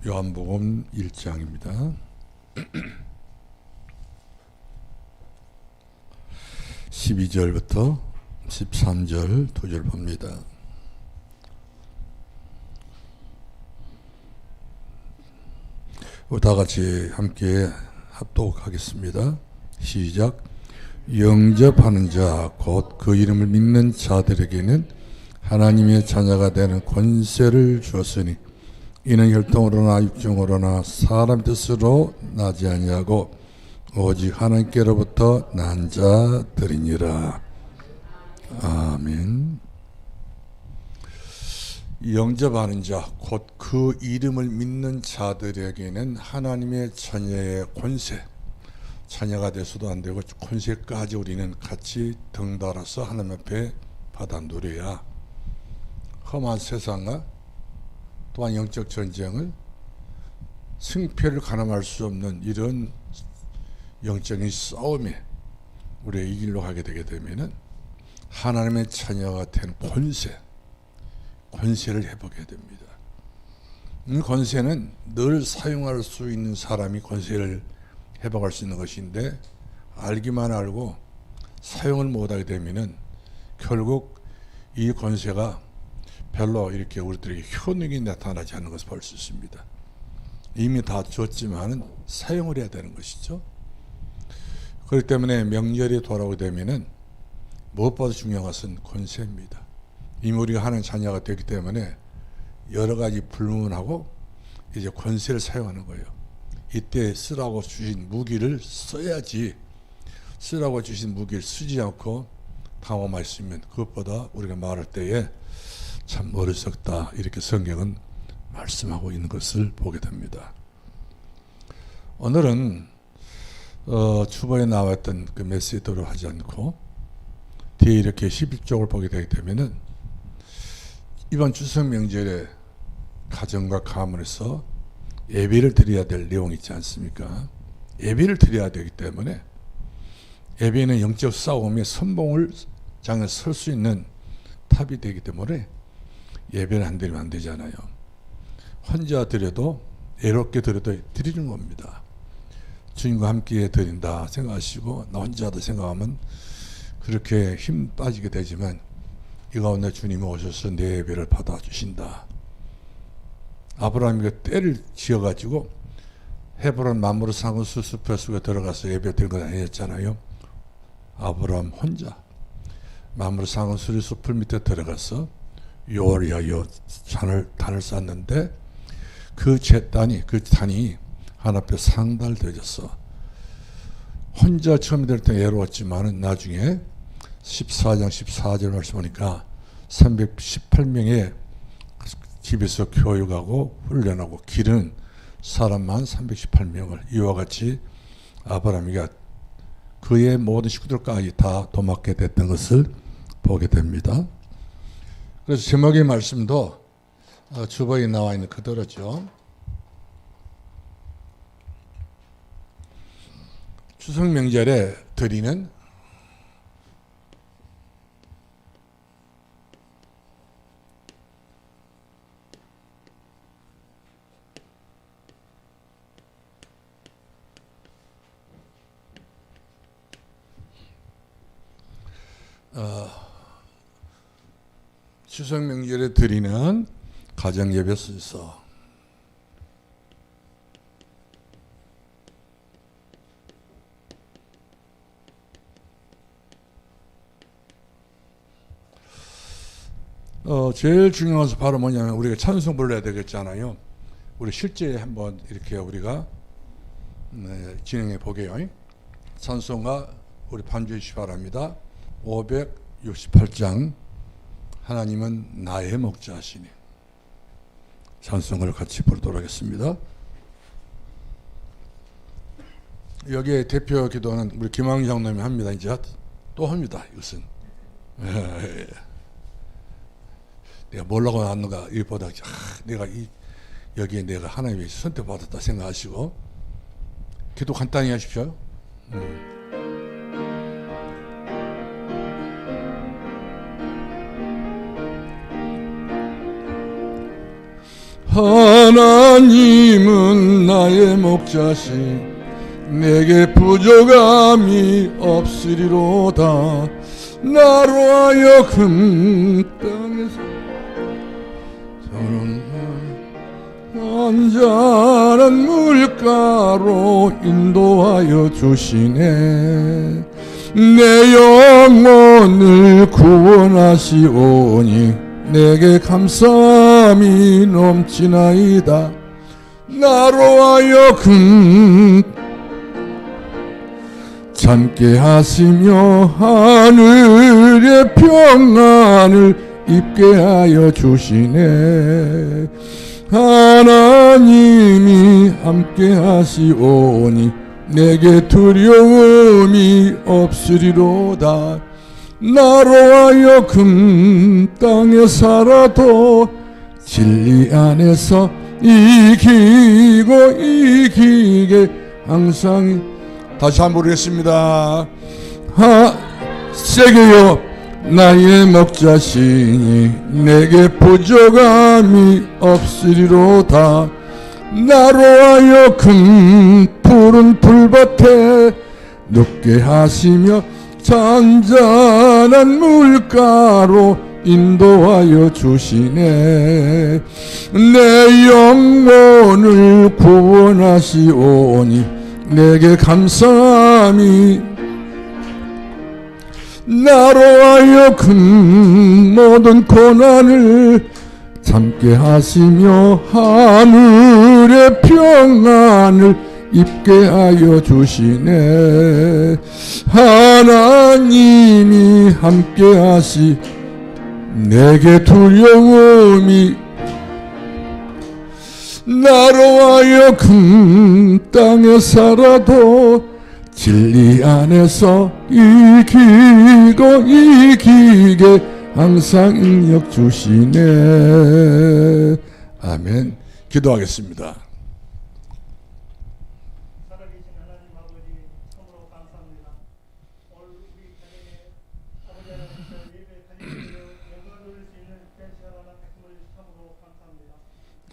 요한복음 1장입니다. 12절부터 13절 2절 봅니다. 다 같이 함께 합독하겠습니다. 시작. 영접하는 자 곧 그 이름을 믿는 자들에게는 하나님의 자녀가 되는 권세를 주었으니 이는 혈통으로나 육정으로나 사람 뜻으로 나지 아니하고 오직 하나님께로부터 난 자들이니라. 아멘. 영접하는 자 곧 그 이름을 믿는 자들에게는 하나님의 자녀의 권세, 자녀가 돼서도 안 되고 권세까지 우리는 같이 덩달아서 하나님 앞에 받아 누려야 험한 세상과 또한 영적 전쟁을 승패를 가늠할 수 없는 이런 영적인 싸움에 우리가 이 길로 가게 되게 되면은 하나님의 자녀가 된 권세를 해보게 됩니다. 이 권세는 늘 사용할 수 있는 사람이 권세를 해박할 수 있는 것인데, 알기만 알고 사용을 못하게 되면은 결국 이 권세가 별로 이렇게 우리들에게 효능이 나타나지 않는 것을 볼 수 있습니다. 이미 다 줬지만은 사용을 해야 되는 것이죠. 그렇기 때문에 명절이 돌아오게 되면은 무엇보다 중요한 것은 권세입니다. 이미 우리가 하는 자녀가 되기 때문에 여러 가지 불문하고 이제 권세를 사용하는 거예요. 이때 쓰라고 주신 무기를 써야지, 쓰라고 주신 무기를 쓰지 않고 당황만 있으면 그것보다 우리가 말할 때에 참 어리석다, 이렇게 성경은 말씀하고 있는 것을 보게 됩니다. 오늘은 주보에 나왔던 그 메시지대로 하지 않고 뒤에 이렇게 11쪽을 보게 되기 때문에 이번 추석 명절에 가정과 가문에서 예배를 드려야 될 내용이 있지 않습니까? 예배를 드려야 되기 때문에 예배는 영적 싸움의 선봉을 장에 설 수 있는 탑이 되기 때문에 예배를 안 드리면 안 되잖아요. 혼자 드려도 애롭게 드려도 드리는 겁니다. 주님과 함께 드린다 생각하시고 나 혼자다 생각하면 그렇게 힘 빠지게 되지만 이 가운데 주님이 오셔서 내 예배를 받아주신다. 아브라함이 때를 지어가지고 헤브론 만물을 상은 수수표 속에 들어가서 예배 드린 건 아니었잖아요. 아브라함 혼자 만물을 상은 수리숲을 밑에 들어가서 요리하여 단을 쌓는데 그 단이 하나 앞에 상달되어졌어. 혼자 처음에 될 때 외로웠지만은 나중에 14장 14절 말씀 보니까 318명의 집에서 교육하고 훈련하고 기르는 사람만 318명을 이와 같이 아브라함이가 그의 모든 식구들까지 다 도맡게 됐던 것을 보게 됩니다. 그래서 제목의 말씀도 주보에 나와 있는 그대로죠. 추석 명절에 드리는 추석 명절에 드리는 가정 예배 순서. 제일 중요한 것은 바로 뭐냐면 우리가 찬송 불러야 되겠잖아요. 우리 실제 한번 이렇게 우리가 진행해 보게요. 찬송가 우리 반주해 주시기 바랍니다. 568장 하나님은 나의 목자시니. 찬송을 같이 부르도록 하겠습니다. 여기에 대표 기도는 우리 김왕 장로님이 합니다. 이제 또 합니다. 이것은 내가 뭐라고 하는가 이보다 내가 여기에 내가 하나님의 선택받았다 생각하시고 기도 간단히 하십시오. 하나님은 나의 목자시 내게 부족함이 없으리로다. 나로 하여금 땅에서 언짢은 물가로 인도하여 주시네. 내 영혼을 구원하시오니 내게 감사함이 넘치나이다. 나로 하여금 참게 하시며 하늘의 평안을 입게 하여 주시네. 하나님이 함께 하시오니 내게 두려움이 없으리로다. 나로 하여금 땅에 살아도 진리 안에서 이기고 이기게 항상. 다시 한번 부르겠습니다. 세계여 나의 목자시니 내게 부족함이 없으리로다. 나로 하여금 푸른 풀밭에 눕게 하시며 잔잔한 물가로 인도하여 주시네. 내 영혼을 구원하시오니 내게 감사함이. 나로 하여금 모든 고난을 참게 하시며 하늘의 평안을 입게 하여 주시네. 하나님이 함께 하시 내게 두려움이. 나로 하여금 땅에 살아도 진리 안에서 이기고 이기게 항상 능력 주시네. 아멘. 기도하겠습니다. 살아계신 하나님 아버지, 참으로 감사합니다. 오늘 우리 가정에 아버지 하나님께서 예배 가정에서 영광을 돌릴 수 있는 귀한 시간 하나 주심을 참으로 감사합니다.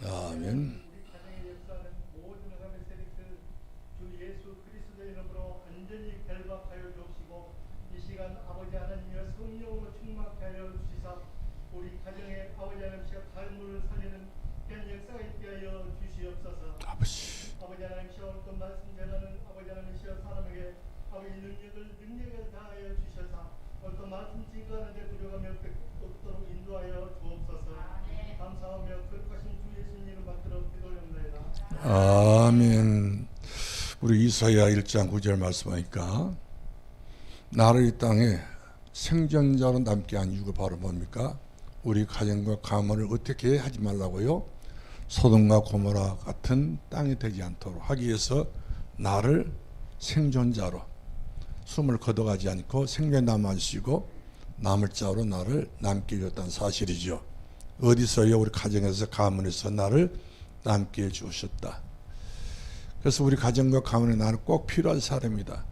아멘. 우리 가정에 역사하는 모든 하나님의 세력들 주 예수 그리스도의 이름으로 완전히 결박하여 주옵시고, 이 시간 아버지 하나님의 성령으로 충만케 하여 주시사 우리 가정에 아버지 하나님께서 삶을 살리는 귀한 역사가 있게 하여 주시옵소서. 아버지 하나님께서 어떤 말씀 전하는 아버지 하나님께서 사람에게 아버지 능력을 다하여 주셔서 어떤 말씀 증거하는데 부족함이 없도록 인도하여 주옵소서. 감사하며 거룩하신 주 예수님 이름 받들어 기도합니다. 아멘. 우리 이사야 1장 9절 말씀하니까 나를 이 땅에 생존자로 남게 한 이유가 바로 뭡니까? 우리 가정과 가문을 어떻게 하지 말라고요? 소돔과 고모라 같은 땅이 되지 않도록 하기 위해서 나를 생존자로 숨을 거둬가지 않고 생존 남아주시고 남을 자로 나를 남게 해줬다는 사실이죠. 어디서요? 우리 가정에서 가문에서 나를 남게 해주셨다. 그래서 우리 가정과 가문에 나는 꼭 필요한 사람이다.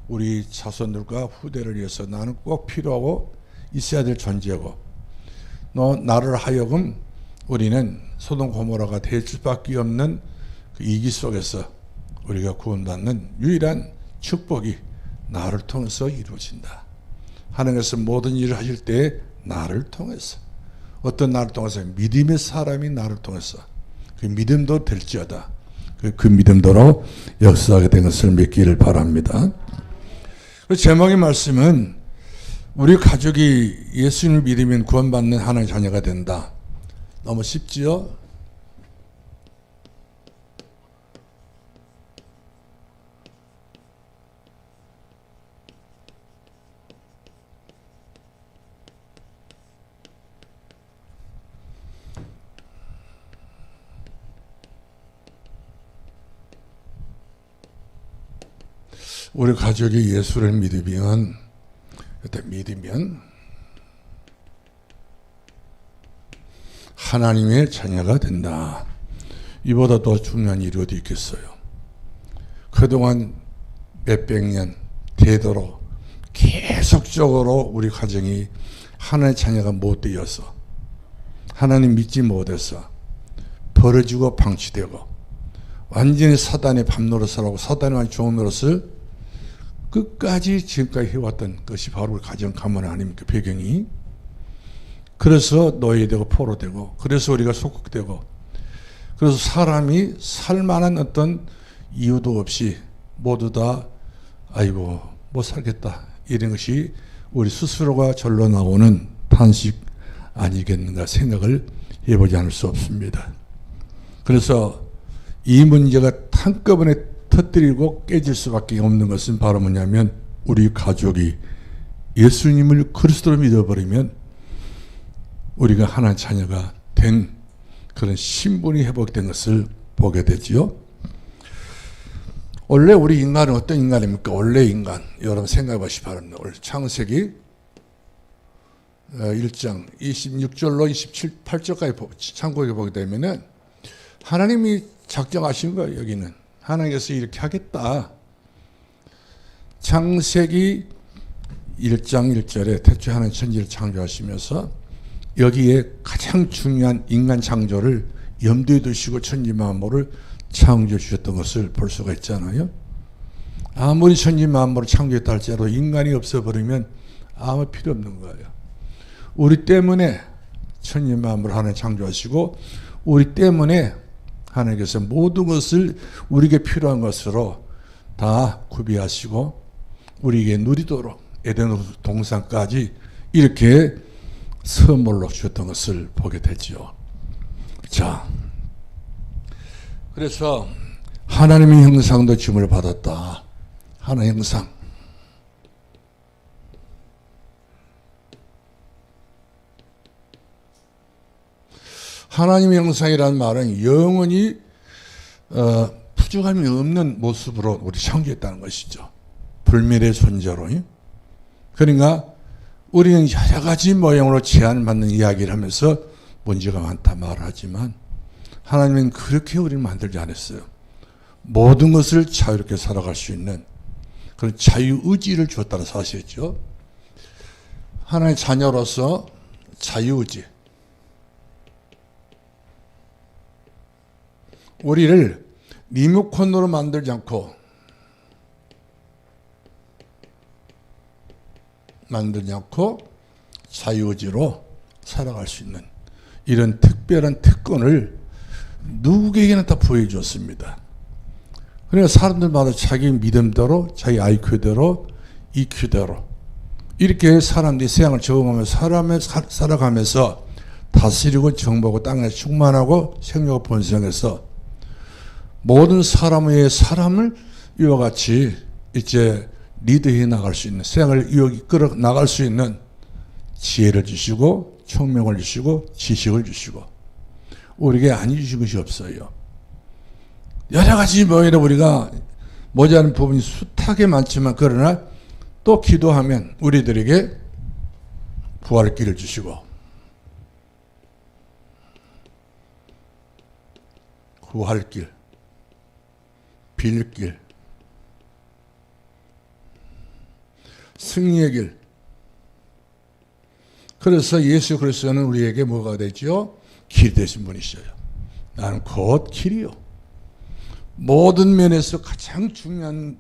우리 자손들과 후대를 위해서 나는 꼭 필요하고 있어야 될 존재고, 나를 하여금 우리는 소돔 고모라가 될 수밖에 없는 그 이기 속에서 우리가 구원받는 유일한 축복이 나를 통해서 이루어진다. 하나님께서 모든 일을 하실 때 나를 통해서, 어떤 나를 통해서? 믿음의 사람이 나를 통해서 그 믿음도 될지어다. 그 믿음대로 역사하게 된 것을 믿기를 바랍니다. 그 제목의 말씀은 우리 가족이 예수님을 믿으면 구원받는 하나님의 자녀가 된다. 너무 쉽지요? 우리 가족이 예수를 믿으면 하나님의 자녀가 된다. 이보다 더 중요한 일이 어디 있겠어요? 그동안 몇백 년 되도록 계속적으로 우리 가정이 하나님의 자녀가 못 되어서, 하나님 믿지 못해서 벌어지고 방치되고 완전히 사단의 밤노릇을 사단의 좋은 노릇을 끝까지 지금까지 해왔던 것이 바로 가정 가문 아닙니까? 배경이. 그래서 노예되고 포로되고 그래서 우리가 소극되고 그래서 사람이 살만한 어떤 이유도 없이 모두 다 아이고 못 살겠다 이런 것이 우리 스스로가 절로 나오는 탄식 아니겠는가 생각을 해보지 않을 수 없습니다. 그래서 이 문제가 한꺼번에 터뜨리고 깨질 수밖에 없는 것은 바로 뭐냐면 우리 가족이 예수님을 그리스도로 믿어버리면 우리가 하나님 자녀가 된 그런 신분이 회복된 것을 보게 되지요. 원래 우리 인간은 어떤 인간입니까? 원래 인간. 여러분 생각해 보시기 바랍니다. 오늘 창세기 1장 26절로 28절까지 참고해 보게 되면은 하나님이 작정하신 거예요. 여기는 하나님께서 이렇게 하겠다. 창세기 1장 1절에 태초에 하나님 천지를 창조하시면서 여기에 가장 중요한 인간 창조를 염두에 두시고 천지 만물을 창조해 주셨던 것을 볼 수가 있잖아요. 아무리 천지 만물을 창조했다 할지라도 인간이 없어버리면 아무 필요 없는 거예요. 우리 때문에 천지 만물을 하나님 창조하시고 우리 때문에 하나님께서 모든 것을 우리에게 필요한 것으로 다 구비하시고 우리에게 누리도록 에덴 동산까지 이렇게 선물로 주셨던 것을 보게 되죠. 자, 그래서 하나님의 형상도 지음을 받았다. 하나님의 형상. 하나님의 형상이라는 말은 영원히 부족함이 없는 모습으로 우리 창조했다는 것이죠. 불멸의 존재로. 그러니까 우리는 여러 가지 모양으로 제한받는 이야기를 하면서 문제가 많다 말하지만 하나님은 그렇게 우리를 만들지 않았어요. 모든 것을 자유롭게 살아갈 수 있는 그런 자유의지를 주었다는 사실이죠. 하나님의 자녀로서 자유의지. 우리를 리모컨으로 만들지 않고 자유의지로 살아갈 수 있는 이런 특별한 특권을 누구에게나 다 부여해줬습니다. 그러니까 사람들마다 자기 믿음대로 자기 IQ대로 EQ대로 이렇게 사람들이 세상을 적응하면서 살아가면서 다스리고 정복하고 땅에 충만하고 생육하고 번성해서 모든 사람을 이와 같이 이제 리드해 나갈 수 있는 세상을 이끌어 나갈 수 있는 지혜를 주시고 총명을 주시고 지식을 주시고 우리에게 안 주신 것이 없어요. 여러 가지 모여서 우리가 모자란 부분이 숱하게 많지만 그러나 또 기도하면 우리들에게 부활의 길을 주시고 구할 길, 빌 길, 승리의 길. 그래서 예수 그리스도는 우리에게 뭐가 되죠? 길 되신 분이셔요. 나는 곧 길이요. 모든 면에서 가장 중요한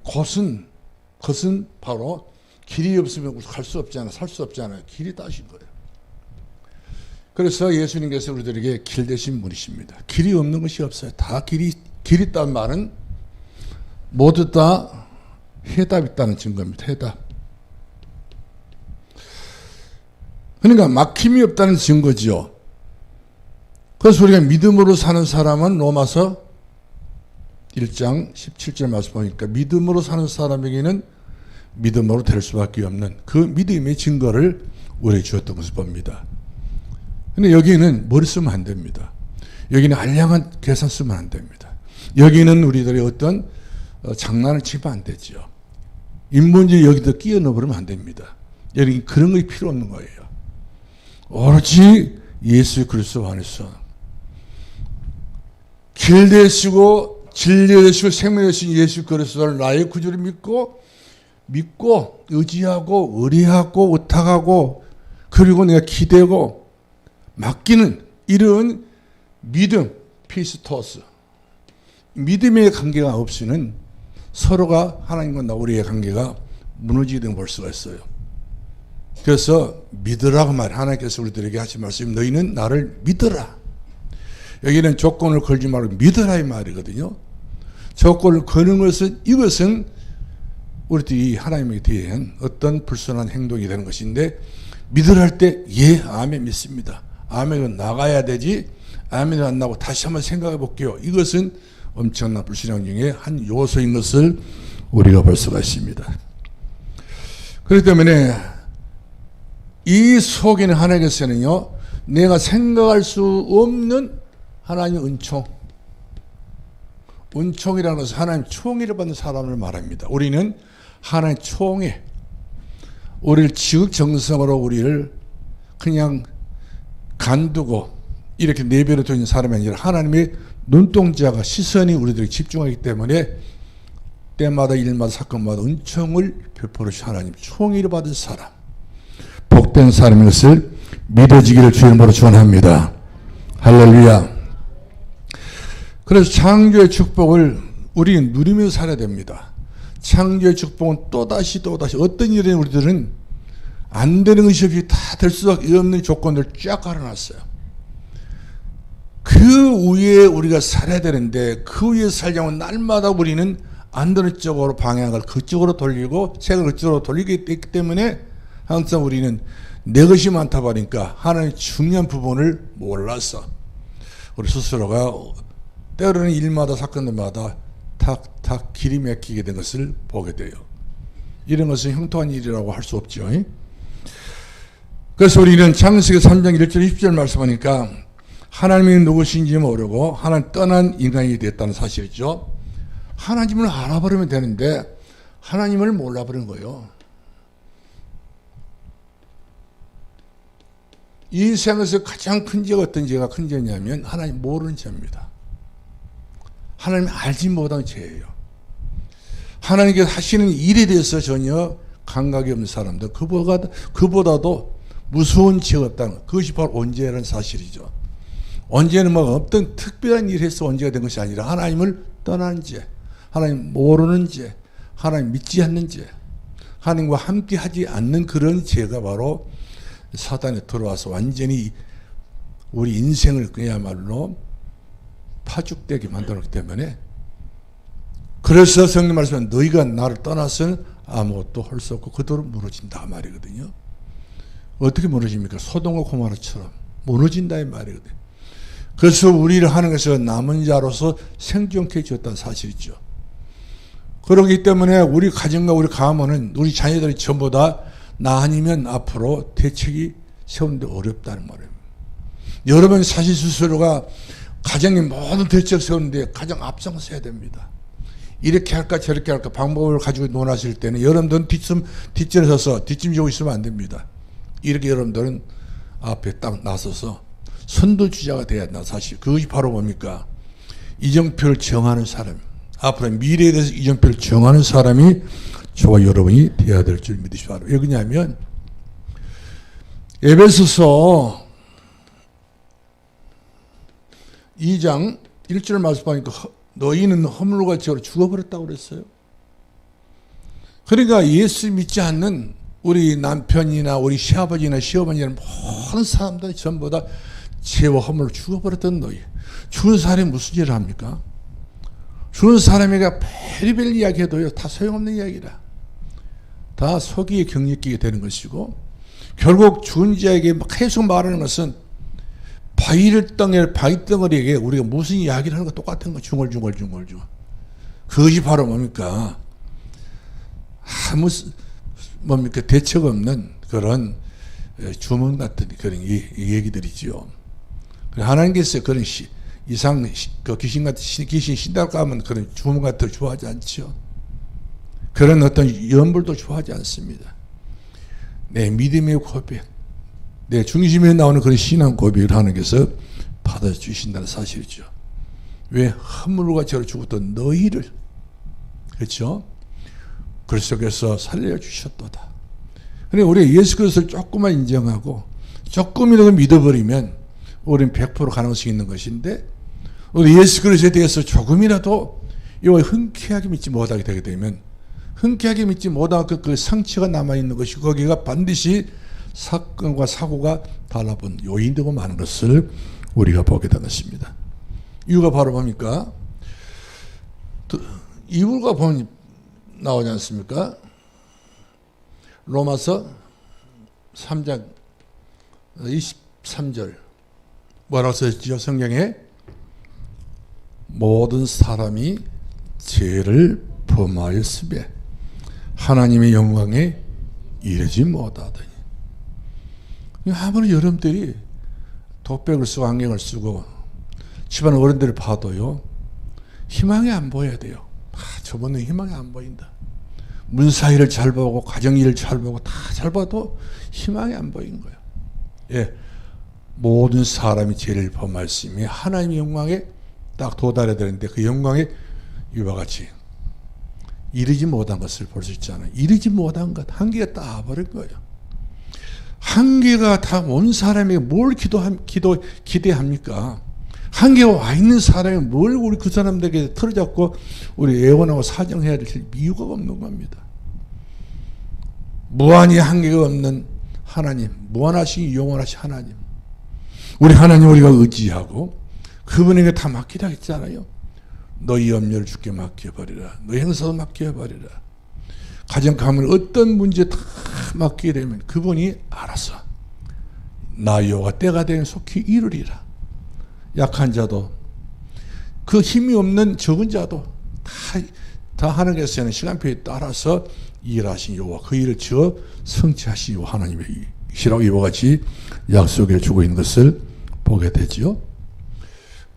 것은 바로 길이 없으면 갈 수 없잖아요. 살 수 없잖아요. 길이 따신 거예요. 그래서 예수님께서 우리들에게 길 되신 분이십니다. 길이 없는 것이 없어요. 다 길이 있다는 말은 모두 다 해답이 있다는 증거입니다. 해답. 그러니까 막힘이 없다는 증거죠. 그래서 우리가 믿음으로 사는 사람은 로마서 1장 17절 말씀 보니까 믿음으로 사는 사람에게는 믿음으로 될 수밖에 없는 그 믿음의 증거를 우리에게 주었던 것을 봅니다. 근데 여기는 머리 쓰면 안 됩니다. 여기는 알량한 계산 쓰면 안 됩니다. 여기는 우리들의 어떤 장난을 치면 안 되죠. 인본주의 여기다 끼워 넣어버리면 안 됩니다. 여기 그런 것이 필요 없는 거예요. 오로지 예수 그리스도 안에서 길 되시고 진리 되시고 생명 되신 예수 그리스도를 나의 구주를 믿고 의지하고 의리하고 의탁하고 그리고 내가 기대고 맡기는 이런 믿음, 피스토스. 믿음의 관계가 없이는 서로가 하나님과 우리의 관계가 무너지게 볼 수가 있어요. 그래서 믿으라고 말, 하나님께서 우리들에게 하신 말씀, 너희는 나를 믿어라. 여기는 조건을 걸지 말고 믿어라 이 말이거든요. 조건을 거는 것은, 이것은 우리들이 하나님에 대한 어떤 불순한 행동이 되는 것인데, 믿으라 할 때 예, 아멘 믿습니다. 아멘은 나가야 되지, 아멘은 안 나고 다시 한번 생각해 볼게요. 이것은 엄청난 불신앙 중에 한 요소인 것을 우리가 볼 수가 있습니다. 그렇기 때문에 이 속에는 하나님께서는요, 내가 생각할 수 없는 하나님의 은총이라는 것은 하나님 총애를 받는 사람을 말합니다. 우리는 하나님 총애, 우리를 지극정성으로 우리를 그냥 간두고 이렇게 내버려 두는 사람이 아니라 하나님의 눈동자가, 시선이 우리들에게 집중하기 때문에 때마다 일마다 사건마다 은총을 베풀어 주신 하나님 총애를 받은 사람, 복된 사람인 것을 믿어지기를 주의 이름으로 축원합니다. 할렐루야. 그래서 창조의 축복을 우리는 누리면서 살아야 됩니다. 창조의 축복은 또다시 어떤 일에 우리들은 안 되는 것이 없이 다 될 수밖에 없는 조건들을 쫙 깔아놨어요. 그 위에 우리가 살아야 되는데, 그 위에 살자면 날마다 우리는 안 되는 쪽으로 방향을 그쪽으로 돌리고 생각을 그쪽으로 돌리기 때문에 항상 우리는 내 것이 많다 보니까 하나님의 중요한 부분을 몰라서 우리 스스로가 때로는 일마다 사건들마다 탁탁 길이 막히게 된 것을 보게 돼요. 이런 것은 형통한 일이라고 할 수 없죠. 그래서 우리는 창세기 3장 1절 20절 말씀하니까 하나님이 누구신지 모르고 하나님 떠난 인간이 됐다는 사실이죠. 하나님을 알아버리면 되는데 하나님을 몰라버린 거예요. 이 세상에서 가장 큰 죄가 어떤 죄가 큰 죄냐면 하나님 모르는 죄입니다. 하나님 알지 못한 죄예요. 하나님께서 하시는 일에 대해서 전혀 감각이 없는 사람들, 그보다도 무서운 죄가 없다는 것, 그것이 바로 언제라는 사실이죠. 언제는 뭐 어떤 특별한 일을 해서 언제가 된 것이 아니라 하나님을 떠난 죄, 하나님 모르는 죄, 하나님 믿지 않는 죄, 하나님과 함께 하지 않는 그런 죄가 바로 사단에 들어와서 완전히 우리 인생을 그야말로 파죽되게 만들었기 때문에, 그래서 성경 말씀은 너희가 나를 떠나서는 아무것도 할 수 없고 그대로 무너진다 말이거든요. 어떻게 무너집니까? 소돔과 고모라처럼 무너진다 이 말이거든요. 그래서 우리를 하나님께서 남은 자로서 생존케 해주었다는 사실이죠. 그렇기 때문에 우리 가정과 우리 가문은, 우리 자녀들이 전부 다 나 아니면 앞으로 대책이 세우는데 어렵다는 말이에요. 여러분 사실 스스로가 가정의 모든 대책 세우는데 가장 앞장서야 됩니다. 이렇게 할까 저렇게 할까 방법을 가지고 논하실 때는 여러분들은 뒷전에 서서 뒷짐 지고 있으면 안 됩니다. 이렇게 여러분들은 앞에 딱 나서서 선두주자가 돼야 한다. 사실 그것이 바로 뭡니까? 이정표를 정하는 사람, 앞으로 미래에 대해서 이정표를 정하는 사람이 저와 여러분이 되어야 될 줄 믿으시기 바랍니다. 왜 그러냐면 에베소서 2장 1절 말씀하니까 너희는 허물과 죄로 죽어버렸다고 그랬어요. 그러니까 예수 믿지 않는 우리 남편이나 우리 시아버지나 시어머니나 모든 사람들이 전부 다 죄와 허물로 죽어버렸던 너희. 죽은 사람이 무슨 죄를 합니까? 죽은 사람에게 별의별 이야기 해도요 다 소용없는 이야기라. 다 속이에 경력끼게 되는 것이고, 결국 죽은 자에게 계속 말하는 것은 바위덩어리에게 우리가 무슨 이야기를 하는 거 똑같은 거. 중얼중얼. 그것이 바로 뭡니까? 뭡니까? 대책 없는 그런 주문 같은 그런 얘기들이죠. 하나님께서 그런 귀신 같은 귀신 신달까 하면 그런 주문 같은 걸 좋아하지 않죠. 그런 어떤 연불도 좋아하지 않습니다. 내 믿음의 고백, 내 중심에 나오는 그런 신앙 고백을 하나님께서 받아주신다는 사실이죠. 왜? 허물과 죄로 죽었던 너희를, 그렇죠? 그리스도께서 살려주셨도다. 그러니까 우리가 예수 그리스도를 조금만 인정하고 조금이라도 믿어버리면 우리는 100% 가능성이 있는 것인데 우리 예수 그리스도에 대해서 조금이라도 이거 흔쾌하게 믿지 못하게 되게 되면 흔쾌하게 믿지 못하고 그 상처가 남아있는 것이 거기가 반드시 사건과 사고가 달라붙는 요인되고 많은 것을 우리가 보게 되는 것입니다. 이유가 바로 뭡니까? 이유가 보면 나오지 않습니까? 로마서 3장 23절 뭐라고 써있죠? 성경에 모든 사람이 죄를 범하였으며 하나님의 영광에 이르지 못하더니. 아무리 여러분들이 돗백을 쓰고 안경을 쓰고 집안 어른들을 봐도요 희망이 안 보여야 돼요. 저번에 희망이 안 보인다. 문사일을 잘 보고 가정일을 잘 보고 다 잘 봐도 희망이 안 보이는 거예요. 예, 모든 사람이 죄를 범하였으며 하나님의 영광에 딱 도달해야 되는데 그 영광에 이와 같이 이르지 못한 것을 볼 수 있잖아요. 이르지 못한 것 한계가 다 버린 거예요. 한계가 다 온 사람에게 뭘 기대합니까? 한계가 와 있는 사람이 뭘 우리 그 사람들에게 틀어잡고 우리 애원하고 사정해야 될 이유가 없는 겁니다. 무한히 한계가 없는 하나님, 무한하신 영원하신 하나님, 우리 하나님 우리가 의지하고 그분에게 다 맡기라 했잖아요. 너희 염려를 주께 맡겨버리라. 너희 행사도 맡겨버리라. 가정 가문 어떤 문제 다 맡기게 되면 그분이 알아서 나 여호와 때가 되면 속히 이루리라. 약한 자도 그 힘이 없는 적은 자도 다 하나님께서는 시간표에 따라서 일하신 여호와 그 일을 지어 성취하신 여호와 하나님의 이시라고 이와 같이 약속해 주고 있는 것을 보게 되지요.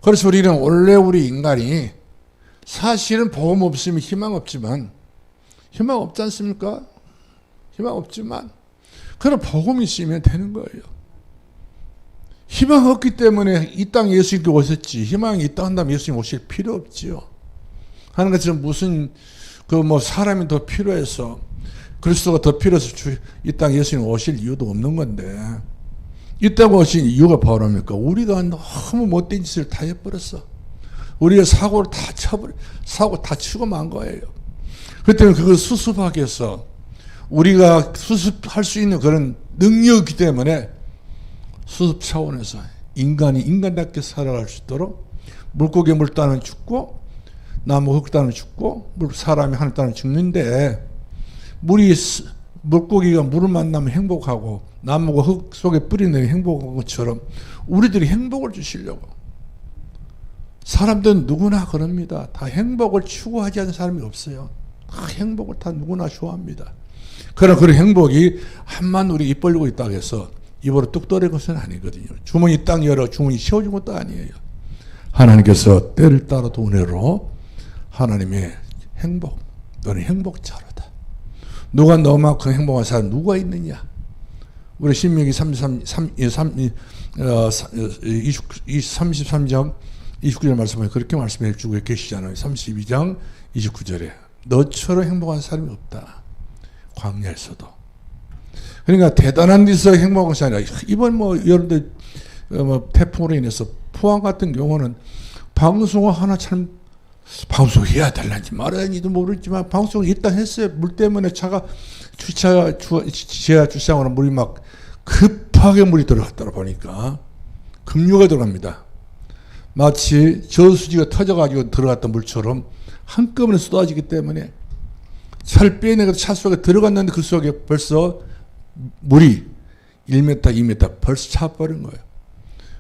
그래서 우리는 원래 우리 인간이 사실은 복음 없으면 희망 없지만 희망 없지 않습니까? 희망 없지만 그런 복음이 있으면 되는 거예요. 희망 없기 때문에 이 땅에 예수님께 오셨지. 희망이 있다 한다면 예수님 오실 필요 없지요. 하는 것처럼 무슨 사람이 더 필요해서 그리스도가 더 필요해서 이 땅에 예수님 오실 이유도 없는 건데 이 땅에 오신 이유가 바로 뭡니까? 우리가 너무 못된 짓을 다 해버렸어. 우리가 사고 다 치고 만 거예요. 그렇기 때문에 그걸 수습하기 위해서 우리가 수습할 수 있는 그런 능력이기 때문에 수습 차원에서 인간이 인간답게 살아갈 수 있도록 물고기 물 따는 죽고 나무 흙 따는 죽고 사람이 하늘 따는 죽는데 물고기가 물을 만나면 행복하고 나무가 흙 속에 뿌리는 행복한 것처럼 우리들이 행복을 주시려고 사람들은 누구나 그럽니다. 다 행복을 추구하지 않는 사람이 없어요. 다 행복을 다 누구나 좋아합니다. 그러나 그 행복이 한만 우리 입 벌리고 있다고 해서 입으로 뚝 떨어진 것은 아니거든요. 주머니 딱 열어 주머니 씌워준 것도 아니에요. 하나님께서 때를 따라 은혜로 하나님의 행복, 너는 행복자로다. 누가 너만큼 행복한 사람 누가 있느냐? 우리 신명기 33장 29절 말씀에 그렇게 말씀해 주고 계시잖아요. 32장 29절에 너처럼 행복한 사람이 없다. 광야에서도. 그러니까 대단한 데서 행복한 것이 아니라 이번 여러분들 태풍으로 인해서 포항 같은 경우는 방송을 하나 참 방송해야 될는지 말아야 할지도 모르지만 방송을 일단 했어요. 물 때문에 지하 주차장으로 물이 막 급하게 물이 들어갔다 보니까 급류가 들어갑니다. 마치 저수지가 터져가지고 들어갔던 물처럼 한꺼번에 쏟아지기 때문에 차를 빼내고 차 속에 들어갔는데 그 속에 벌써 물이 1m, 2m 벌써 차버린 거예요.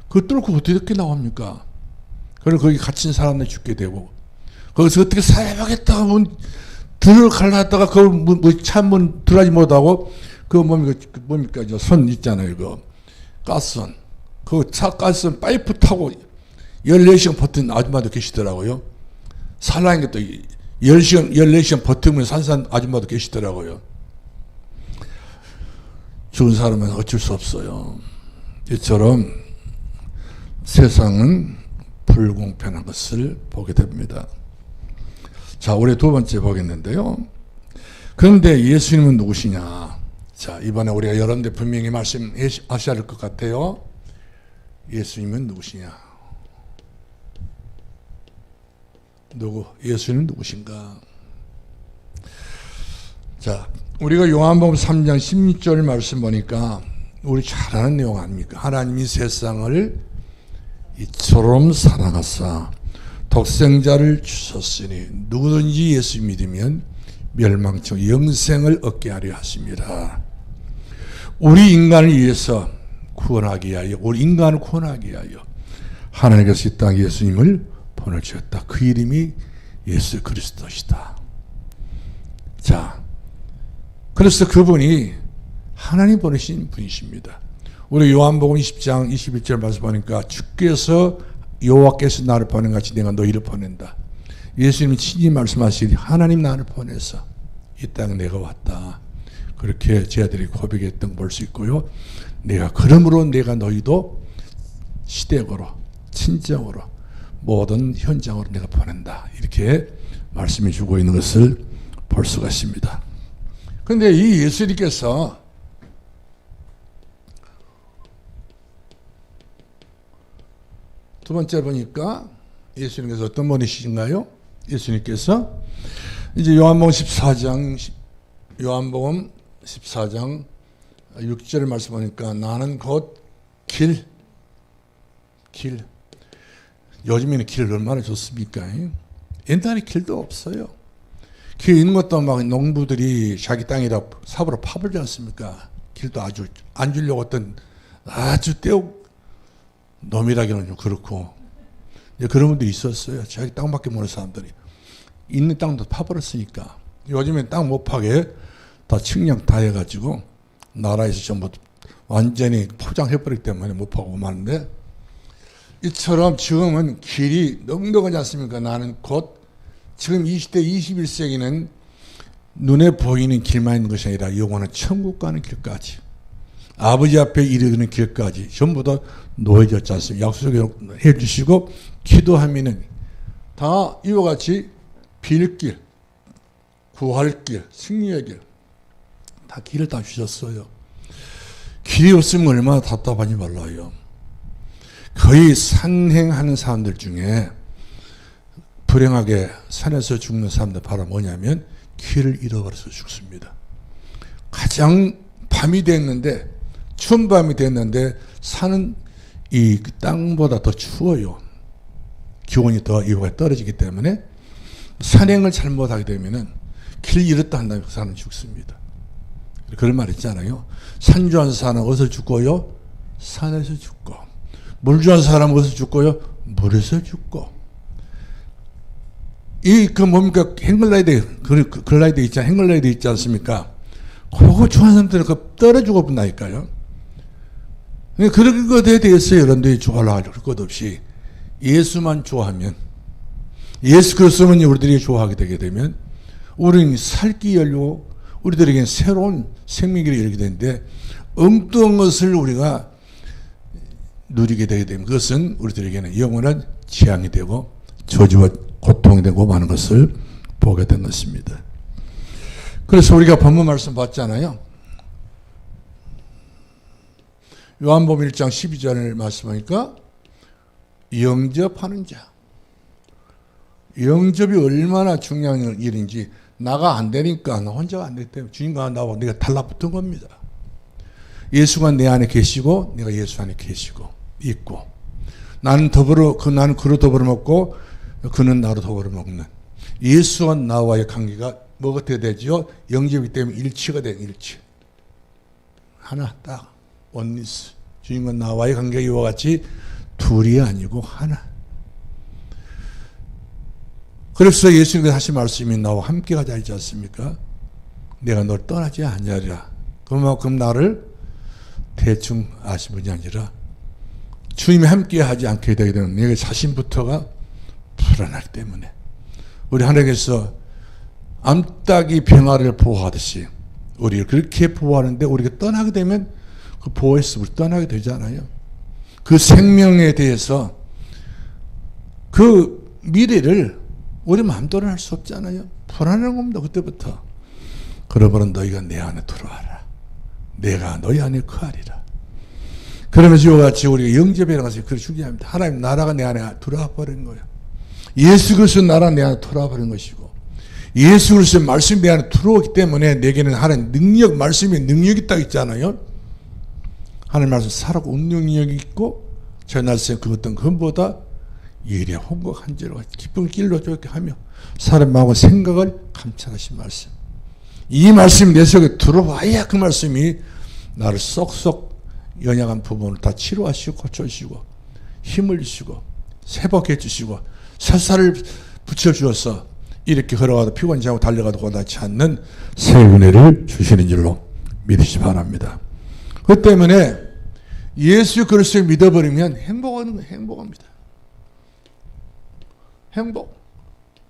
그거 뚫고 어떻게 나옵니까? 그리고 거기 갇힌 사람들 죽게 되고 거기서 어떻게 살아야겠다고 문 들어가려다가 그 차문 들어가지 못하고 그 뭡니까 저 선 있잖아요. 이거 가스선 그 차 가스선 파이프 타고 14시간 버틴 아줌마도 계시더라고요. 살라는 게 또 14시간 버티면 산산 아줌마도 계시더라고요. 죽은 사람은 어쩔 수 없어요. 이처럼 세상은 불공평한 것을 보게 됩니다. 자, 우리 두 번째 보겠는데요. 그런데 예수님은 누구시냐? 자, 이번에 우리가 여러분들 분명히 말씀하셔야 할 것 같아요. 예수님은 누구시냐? 예수님은 누구신가? 자, 우리가 요한복음 3장 16절 말씀 보니까 우리 잘 아는 내용 아닙니까? 하나님이 세상을 이처럼 사랑하사 독생자를 주셨으니 누구든지 예수 믿으면 멸망치 영생을 얻게 하려 하십니다. 우리 인간을 위해서 구원하기 위하여, 우리 인간을 구원하기 위하여 하나님께서 이 땅에 예수님을 보내주셨다. 그 이름이 예수 그리스도시다. 자, 그래서 그분이 하나님 보내신 분이십니다. 우리 요한복음 20장 21절 말씀 보니까 주께서 여호와께서 나를 보낸 같이 내가 너희를 보낸다. 예수님이 친히 말씀하시니 하나님 나를 보내서 이 땅에 내가 왔다. 그렇게 제자들이 고백했던 걸 볼 수 있고요. 그러므로 내가 너희도 시댁으로, 친정으로, 모든 현장으로 내가 보낸다. 이렇게 말씀해 주고 있는 것을 볼 수가 있습니다. 그런데 이 예수님께서 두 번째 보니까 예수님께서 어떤 분이신가요? 예수님께서 이제 요한복음 14장 6절 말씀 보니까 나는 곧 길. 요즘에는 길 얼마나 좋습니까? 옛날에 길도 없어요. 길 있는 것도 막 농부들이 자기 땅에다 삽으로 파버리지 않습니까? 길도 아주 안 주려고 어떤 아주 놈이라기는 좀 그렇고 그런 분들이 있었어요. 자기 땅밖에 모르는 사람들이 있는 땅도 파버렸으니까 요즘엔 땅 못 파게 다 측량 다 해가지고 나라에서 전부 완전히 포장해버리기 때문에 못 파고 마는데 이처럼 지금은 길이 넉넉하지 않습니까? 나는 곧 지금 20대 21세기는 눈에 보이는 길만 있는 것이 아니라 영원한 천국 가는 길까지 아버지 앞에 이르는 길까지 전부 다 놓여졌지 않습니까? 약속해 주시고 기도하면은 다 이와 같이 빌길, 구할 길, 승리의 길 다 길을 다 주셨어요. 길이 없으면 얼마나 답답하니 몰라요. 거의 산행하는 사람들 중에 불행하게 산에서 죽는 사람들 바로 뭐냐면 길을 잃어버려서 죽습니다. 가장 밤이 됐는데 추운 밤이 됐는데 산은 이 땅보다 더 추워요. 기온이 더 이후에 떨어지기 때문에 산행을 잘못하게 되면은 길 잃었다 한다면 그 사람은 죽습니다. 그런 말 있잖아요. 산주한 사람은 어디서 죽고요? 산에서 죽고. 물주한 사람은 어디서 죽고요? 물에서 죽고. 뭡니까? 행글라이드, 글라이드 있잖아요. 행글라이드 있지 않습니까? 그거 좋아하는 사람들은 떨어 죽어본다니까요. 그런 것에 대해서 여러분들이 좋아하려고 할 것 없이 예수만 좋아하면, 예수 그리스도만 우리들이 좋아하게 되게 되면, 우리는 살기 열고, 우리들에게는 새로운 생명기를 열게 되는데, 엉뚱한 것을 우리가 누리게 되게 되면, 그것은 우리들에게는 영원한 재앙이 되고, 저주와 고통이 되고 많은 것을 보게 된 것입니다. 그래서 우리가 본문 말씀 봤잖아요. 요한복음 1장 12절을 말씀하니까 영접하는 자. 영접이 얼마나 중요한 일인지 나가 안 되니까 나 혼자가 안 되기 때문에 주님과 나하고 내가 달라붙은 겁니다. 예수가 내 안에 계시고 내가 예수 안에 계시고 있고 나는 그로 더불어 먹고 그는 나로 더불어 먹는 예수와 나와의 관계가 뭐 어떻게 되죠? 영접이 때문에 일치가 된 일치. 하나 딱 원리스. 주님과 나와의 관계가 이와 같이 둘이 아니고 하나. 그래서 예수님께서 하신 말씀이 나와 함께 가자 하지 않습니까? 내가 널 떠나지 아니하리라. 그만큼 나를 대충 아신 분이 아니라 주님이 함께 하지 않게 되게 되는 내 자신부터가 불안하기 때문에 우리 하나님께서 암탉이 병아리를 보호하듯이 우리를 그렇게 보호하는데 우리가 떠나게 되면 그 보호에서 우리 떠나게 되잖아요. 그 생명에 대해서 그 미래를 우리 마음대로 할 수 없잖아요. 불안한 겁니다. 그때부터. 그러므로 너희가 내 안에 들어와라. 내가 너희 안에 거하리라. 그러면서 이와 같이 우리가 영접이라는 것이 그렇게 중요합니다. 하나님 나라가 내 안에 들어와 버린 거예요. 예수 그리스도 나라가 내 안에 들어와 버린 것이고, 예수 그리스도의 말씀이 내 안에 들어오기 때문에 내게는 하나님 능력, 말씀의 능력이 딱 있잖아요. 하나님 말씀 살아고 능력이 있고, 저 날씨에 그 어떤 것보다 예리와 홍곡 한지로 기쁜 길로 좋게 하며 사람 마음과 생각을 감찰하신 말씀. 이 말씀이 내 속에 들어와야 그 말씀이 나를 쏙쏙 연약한 부분을 다 치료하시고 고쳐주시고 힘을 주시고 회복해 주시고 새살을 붙여주어서 이렇게 걸어가도 피곤치 않고 달려가도 고단치 않는 새 은혜를 주시는 줄로 믿으시 바랍니다. 그 때문에 예수 그리스도를 믿어버리면 행복합니다.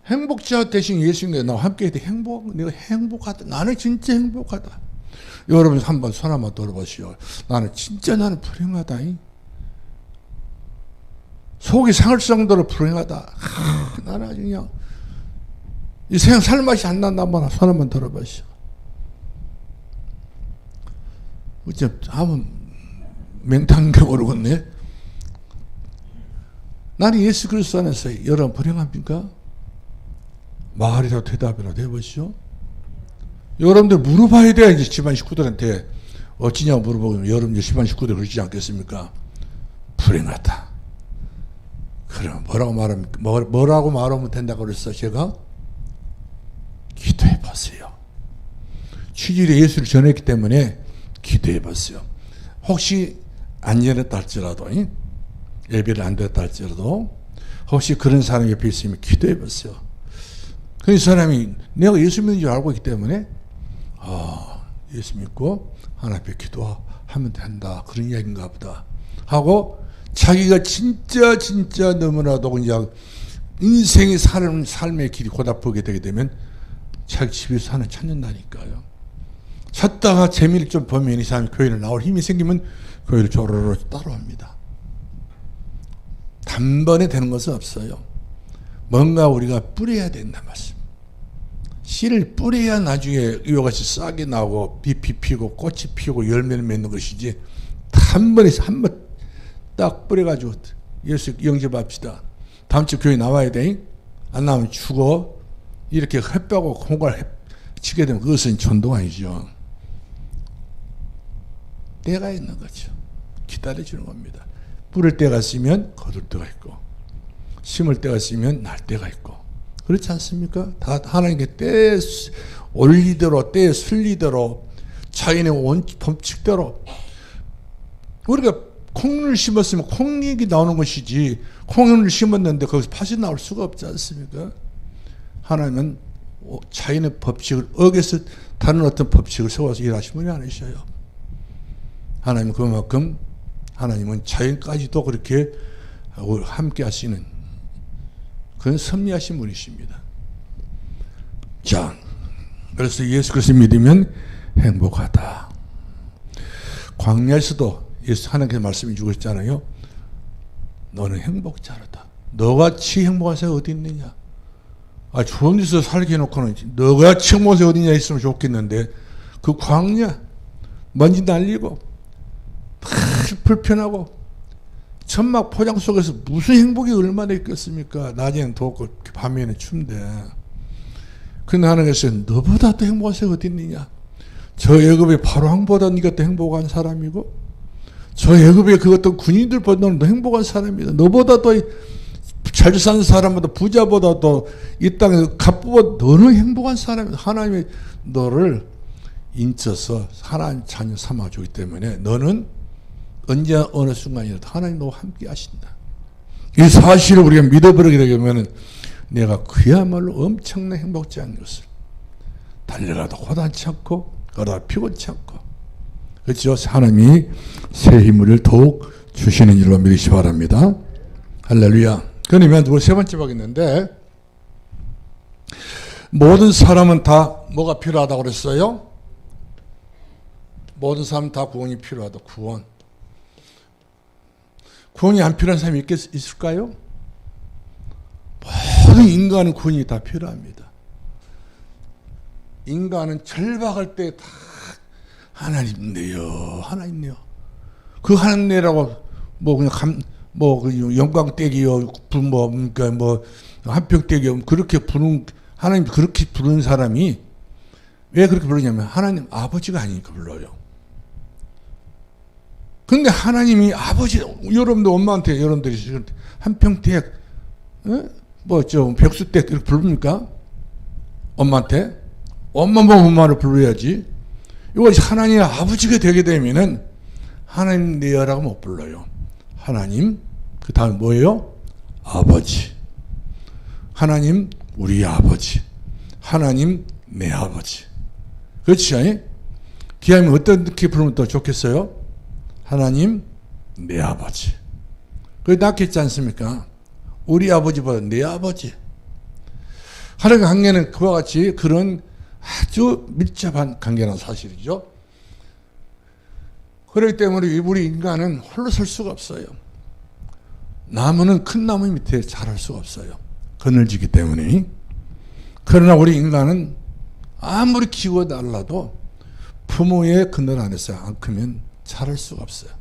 행복자 대신 예수님과 나와 함께 해도 내가 행복하다. 나는 진짜 행복하다. 여러분 한번 손 한번 들어보시오. 나는 불행하다. 속이 상할 정도로 불행하다. 나는 아주 그냥 이 세상 살 맛이 안 난다. 손 한번 들어보시오. 어째 한번 맹탕경 오르겠네. 나는 예수 그리스도 안에서 여러분 불행합니까? 말이라도 대답이라도 해보시오. 여러분들 물어봐야 돼. 이제 집안 식구들한테 어찌냐고 물어보면 여러분들 집안 식구들 그러지 않겠습니까? 불행하다. 그럼 뭐라고 말하면 된다고 그랬어? 제가 기도해 보세요. 취지로 예수를 전했기 때문에 기도해 보세요. 혹시 안 전했다 할지라도, 예배를 안 드렸다 할지라도 혹시 그런 사람이 옆에 있으면 기도해 보세요. 그 사람이 내가 예수 믿는 줄 알고 있기 때문에 예수 믿고 하나님 앞에 기도하면 된다. 그런 이야기인가 보다 하고 자기가 진짜 너무나도 그냥 인생의 삶의 길이 고달프게 되게 되면 자기 집에서 하나 찾는다니까요. 찾다가 재미를 좀 보면 이 사람이 교회를 나올 힘이 생기면 교회를 조로로 따라옵니다. 단번에 되는 것은 없어요. 뭔가 우리가 뿌려야 된다 말씀. 씨를 뿌려야 나중에 이와 같이 싹이 나고 빛이 피고 꽃이 피고 열매를 맺는 것이지 한번 딱 뿌려가지고 예수 영접합시다. 다음 주 교회 나와야 돼. 안 나오면 죽어. 이렇게 햇볕하고 공갈 치게 되면 그것은 전도가 아니죠. 때가 있는 거죠. 기다려주는 겁니다. 뿌릴 때가 있으면 거둘 때가 있고 심을 때가 있으면 날 때가 있고 그렇지 않습니까? 다 하나님께 때에 올리대로 때에 순리대로 자연의 법칙대로 우리가 콩을 심었으면 콩이 나오는 것이지 콩을 심었는데 거기서 팥이 나올 수가 없지 않습니까? 하나님은 자연의 법칙을 어겨서 다른 어떤 법칙을 세워서 일하시는 분이 아니셔요. 하나님은 그만큼 하나님은 자연까지도 그렇게 함께 하시는 그런 섭리하신 분이십니다. 자, 그래서 예수 그리스도 믿으면 행복하다. 광야에서도 예수 하나님께서 말씀해 주고 있잖아요. 너는 행복자로다. 너같이 행복한 사람이 어디 있느냐. 좋은 데서 살게 해놓고는 너같이 행복한 사람이 어디냐 있으면 좋겠는데 그 광야 먼지 날리고 불편하고 천막 포장 속에서 무슨 행복이 얼마나 있겠습니까? 낮에는 덥고 밤에는 춥는데 그런데 하나님께서 너보다 더 행복한 사람이 어디 있느냐. 저 애굽의 바로왕보다 네가 더 행복한 사람이고 저 애굽의 그 어떤 군인들보다는 더 행복한 사람이다. 너보다 더 잘 사는 사람보다 부자보다도 이 땅에서 갑보다 너는 행복한 사람이다. 하나님이 너를 인쳐서 하나님 자녀 삼아주기 때문에 너는 언제 어느 순간이라도 하나님 너와 함께 하신다. 이 사실을 우리가 믿어버리게 되면 내가 그야말로 엄청난 행복자인 것을 달려가도 고단치 않고 걸어다 피곤치 않고 그렇죠. 하나님이 새 힘을 더욱 주시는 일로 믿으시 바랍니다. 할렐루야. 그러면 우리 세 번째 보겠는데 모든 사람은 다 뭐가 필요하다고 그랬어요? 모든 사람은 다 구원이 필요하다. 구원이 안 필요한 사람이 있을까요? 모든 인간은 구원이 다 필요합니다. 인간은 절박할 때 다 하나님 있네요. 그 하나님이라고 뭐 그냥 그 영광떼기요, 그러니까 뭐 한평떼기요, 그렇게 부르는, 하나님 그렇게 부르는 사람이 왜 그렇게 부르냐면 하나님 아버지가 아니니까 불러요. 근데 하나님이 아버지, 여러분들 엄마한테, 여러분들이 한평택, 뭐저 백수댁 이렇게 부릅니까? 엄마한테? 엄마를 불러야지. 이거 하나님 아버지가 되게 되면은 하나님 내어라고 못 불러요. 하나님, 그 다음 뭐예요? 아버지. 하나님, 우리 아버지. 하나님, 내 아버지. 그렇지? 기하면 어떻게 부르면 더 좋겠어요? 하나님, 내 아버지. 그게 낫겠지 않습니까? 우리 아버지보다 내 아버지. 하나님과 관계는 그와 같이 그런 아주 밀접한 관계는 사실이죠. 그렇기 때문에 우리 인간은 홀로 설 수가 없어요. 나무는 큰 나무 밑에 자랄 수가 없어요. 그늘지기 때문에. 그러나 우리 인간은 아무리 키워 달라도 부모의 그늘 안에서 안 크면 자랄 수가 없어요.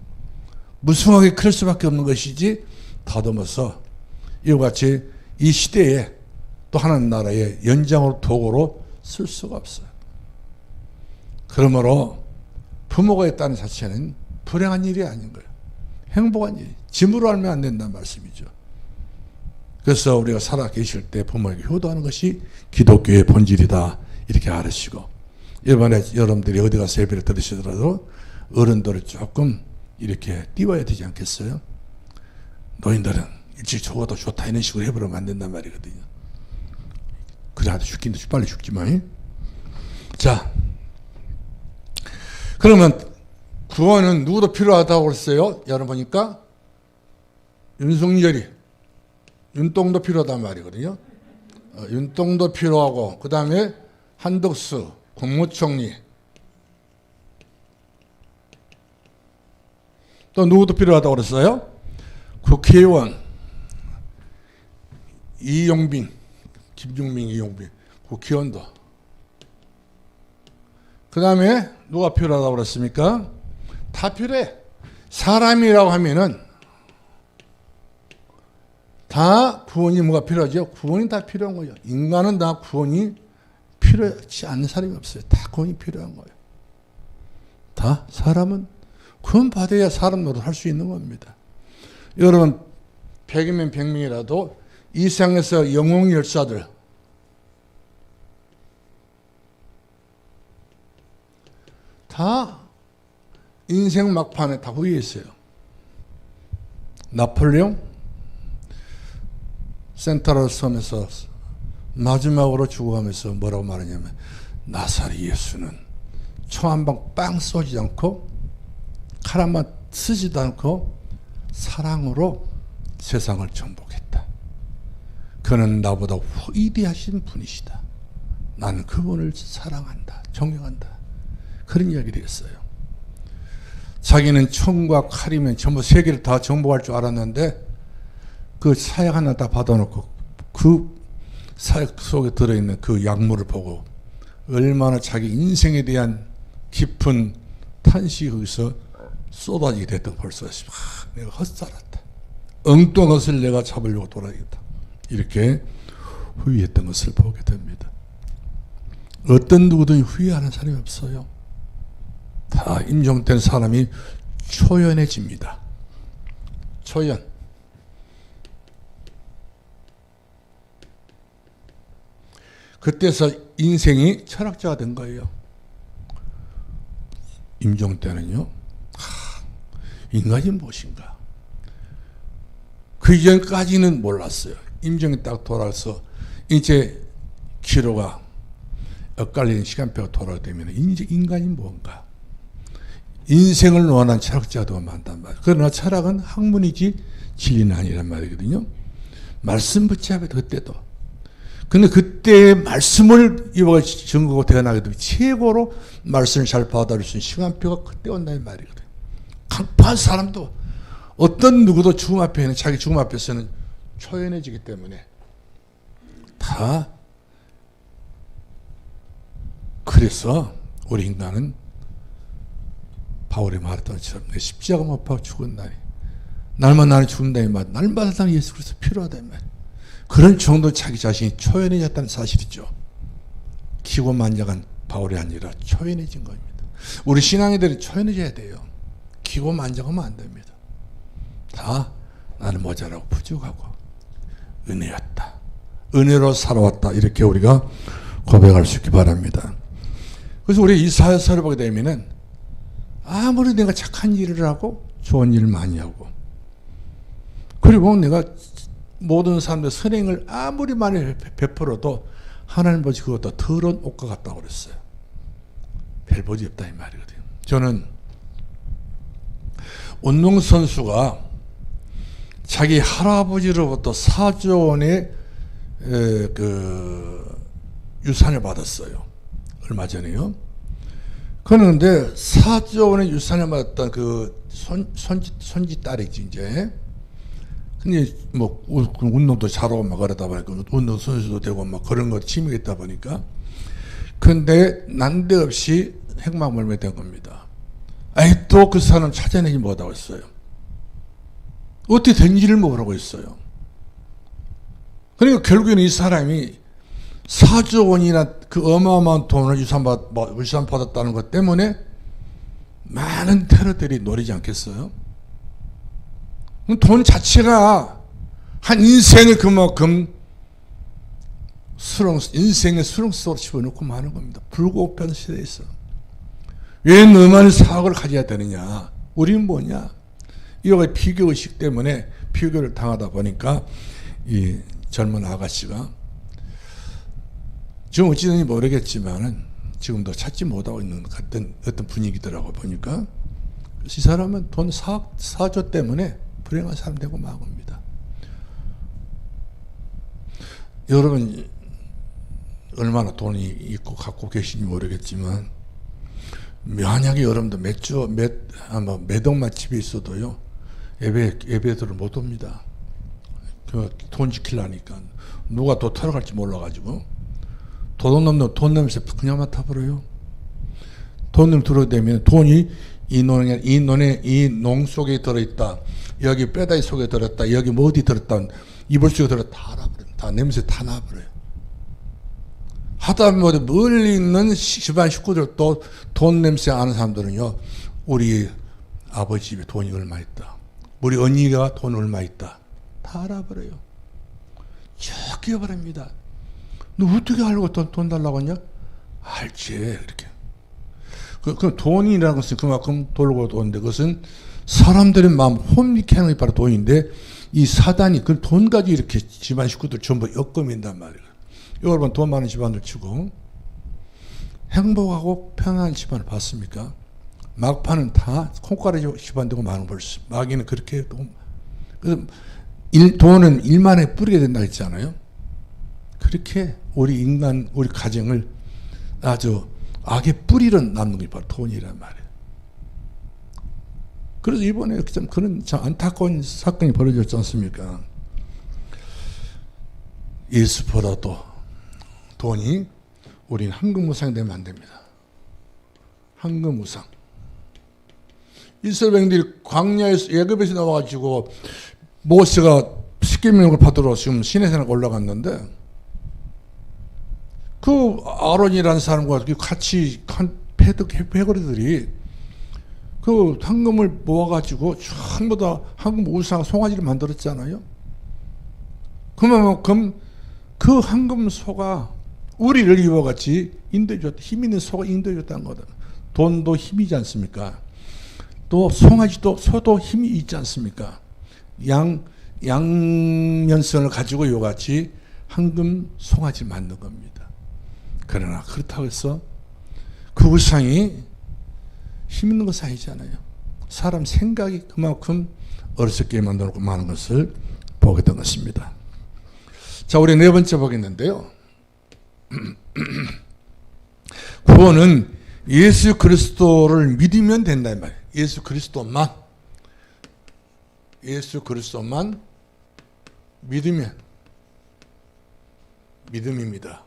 무성하게 클 수밖에 없는 것이지 더듬어서 이와 같이 이 시대에 또 하나님 나라의 연장으로 도구로 쓸 수가 없어요. 그러므로 부모가 있다는 자체는 불행한 일이 아닌 거예요. 행복한 일, 짐으로 알면 안 된다는 말씀이죠. 그래서 우리가 살아 계실 때 부모에게 효도하는 것이 기독교의 본질이다, 이렇게 알으시고, 이번에 여러분들이 어디 가서 예배를 들으시더라도 어른들을 조금 이렇게 띄워야 되지 않겠어요? 노인들은 일찍 죽어도 좋다 이런 식으로 해버리면 안 된단 말이거든요. 그래도 죽긴 빨리 죽지만. 자, 그러면 구원은 누구도 필요하다고 그랬어요? 여러분 보니까 윤석열이, 윤동도 필요하단 말이거든요. 윤동도 필요하고, 그 다음에 한덕수 국무총리, 또 누구도 필요하다고 그랬어요? 국회의원 이용빈, 김종민, 이용빈 국회의원도. 그 다음에 누가 필요하다고 그랬습니까? 다 필요해. 사람이라고 하면은 다 구원이 뭐가 필요하죠? 구원이 다 필요한 거예요. 인간은 다 구원이 필요하지 않는 사람이 없어요. 다 구원이 필요한 거예요. 다 사람은 구원 받아야 사람 노릇 할 수 있는 겁니다. 여러분 100이면 100명이라도 이 세상에서 영웅 열사들, 다 인생 막판에 다 후회 있어요. 나폴레옹 센트럴 섬에서 마지막으로 죽어가면서 뭐라고 말하냐면, 나사리 예수는 총 한 방 빵 쏘지 않고 칼 한 방 쓰지도 않고 사랑으로 세상을 정복했다. 그는 나보다 위대하신 분이시다. 나는 그분을 사랑한다, 존경한다. 그런 이야기를 했어요. 자기는 총과 칼이면 전부 세계를 다 정복할 줄 알았는데 그 사약 하나 다 받아놓고 그 사약 속에 들어있는 그 약물을 보고 얼마나 자기 인생에 대한 깊은 탄식이 거기서 쏟아지게 됐던, 벌써 내가 헛살았다, 엉뚱한 것을 내가 잡으려고 돌아다녔다, 이렇게 후회했던 것을 보게 됩니다. 어떤 누구든 후회하는 사람이 없어요. 다 임종된 사람이 초연해집니다. 초연. 그때서 인생이 철학자가 된 거예요. 임종 때는요, 인간이 무엇인가? 그 이전까지는 몰랐어요. 임종이 딱 돌아서 이제 기로가 엇갈리는 시간표가 돌아오면 이제 인간이 뭔가? 인생을 논하는 철학자도 많단 말이에요. 그러나 철학은 학문이지 진리는 아니란 말이거든요. 말씀 붙잡아야 돼, 그때도. 근데 그때의 말씀을 이와 증거가 되어나게 되면 최고로 말씀을 잘 받아들일 수 있는 시간표가 그때 온다는 말이거든요. 강파한 사람도 어떤 누구도 죽음 앞에는, 자기 죽음 앞에서는 초연해지기 때문에 다. 그래서 우리 인간은 바울이 말했던 것처럼 내 십자가 못 박아 죽었나니 날마다 나는 죽는다 이 말. 날마다 나는 예수 그리스도 필요하다 이 말. 그런 정도 자기 자신이 초연해졌다는 사실이죠. 기고만장한 바울이 아니라 초연해진 겁니다. 우리 신앙인들이 초연해져야 돼요. 기고만장하면 안 됩니다. 다 나는 모자라고 부족하고 은혜였다. 은혜로 살아왔다. 이렇게 우리가 고백할 수 있기 바랍니다. 그래서 우리 이사야서를 보게 되면은 아무리 내가 착한 일을 하고 좋은 일을 많이 하고 그리고 내가 모든 사람들 선행을 아무리 많이 베풀어도 하나님 보시 그것도 더러운 옷과 같다고 그랬어요. 별 볼이 없다 이 말이거든요. 저는 운동선수가 자기 할아버지로부터 4조 원의 유산을 받았어요. 얼마 전에요. 그런데 4조 원의 유산을 받았던 그 손지 딸이지 이제. 근데 뭐 운동도 잘하고 막 그러다 보니까 운동 선수도 되고 막 그런 거 취미겠다 보니까 근데 난데없이 핵막물에 된 겁니다. 아니 또 그 사람 찾아내지 못하고 있어요. 어떻게 된지를 모르고 있어요. 그러니까 결국에는 이 사람이 4조 원이나 그 어마어마한 돈을 유산 받았다는 것 때문에 많은 테러들이 노리지 않겠어요? 돈 자체가 한 인생을 그만큼 인생의 수렁 속으로 집어넣고 마는 겁니다. 불공평한 시대에서. 왜 너만 사학을 가져야 되느냐? 우리는 뭐냐? 이와 비교의식 때문에 비교를 당하다 보니까 이 젊은 아가씨가 지금 어찌든지 모르겠지만은 지금도 찾지 못하고 있는 같은 어떤 분위기더라고 보니까 이 사람은 돈 4조 때문에 불행한 사람 되고 만 겁니다. 여러분 얼마나 돈이 있고 갖고 계신지 모르겠지만 만약에 여러분도 몇 억만 집에 있어도요 예배들을 못 옵니다. 돈 지키려니까 누가 또 털어갈지 몰라가지고 도둑놈도 돈 냄새 그냥 맡아버려요. 돈을 들어대면 돈이 이 농 속에 들어있다. 여기 뼈다귀 속에 들었다. 여기 뭐 어디 들었다. 이불 속에 들었다. 다 알아버려요. 다 냄새 다 나버려요. 하다못해 멀리 있는 집안 식구들도 돈 냄새 아는 사람들은요. 우리 아버지 집에 돈이 얼마 있다. 우리 언니가 돈 얼마 있다. 다 알아버려요. 쭉 끼워버립니다. 너 어떻게 알고 돈 달라고 하냐? 알지. 이렇게. 그 돈이라는 것은 그만큼 돌고 도는데 그것은 사람들의 마음 혼미케 하는 게 바로 돈인데 이 사단이 그 돈 가지고 이렇게 집안 식구들 전부 엮어민단 말이에요. 여러분 돈 많은 집안을 치고 행복하고 편안한 집안을 봤습니까? 막판은 다 콩가루 집안 되고 많은 벌써 마귀는 그렇게 돈은 일만에 뿌리게 된다 했잖아요. 그렇게 우리 가정을 아주 악의 뿌리를 남는 게 바로 돈이란 말이에요. 그래서 이번에 좀 그런 참 안타까운 사건이 벌어졌지 않습니까? 예수보다도 돈이 우리는 황금우상이 되면 안 됩니다. 황금우상. 이스라엘 백성들이 광야에서 애굽에서 나와가지고 모세가 십계명을 받으러 지금 시내산에 올라갔는데 그 아론이라는 사람과 같이 한 패거리들이 그 황금을 모아가지고 전부 다 황금 우상 송아지를 만들었잖아요. 그만큼 그 황금 소가 우리를 이와 같이 인도해줬다. 힘 있는 소가 인도해줬다는 거다. 돈도 힘이지 않습니까? 또 송아지도 소도 힘이 있지 않습니까? 양면선을 가지고 이와 같이 황금 송아지를 만든 겁니다. 그러나 그렇다고 해서 그 우상이 힘 있는 것은 아니잖아요. 사람 생각이 그만큼 어리석게 만들고 많은 것을 보게 된 것입니다. 자, 우리 네 번째 보겠는데요. 구원은 예수 그리스도를 믿으면 된다 이 말이에요. 예수 그리스도만 믿으면 믿음입니다.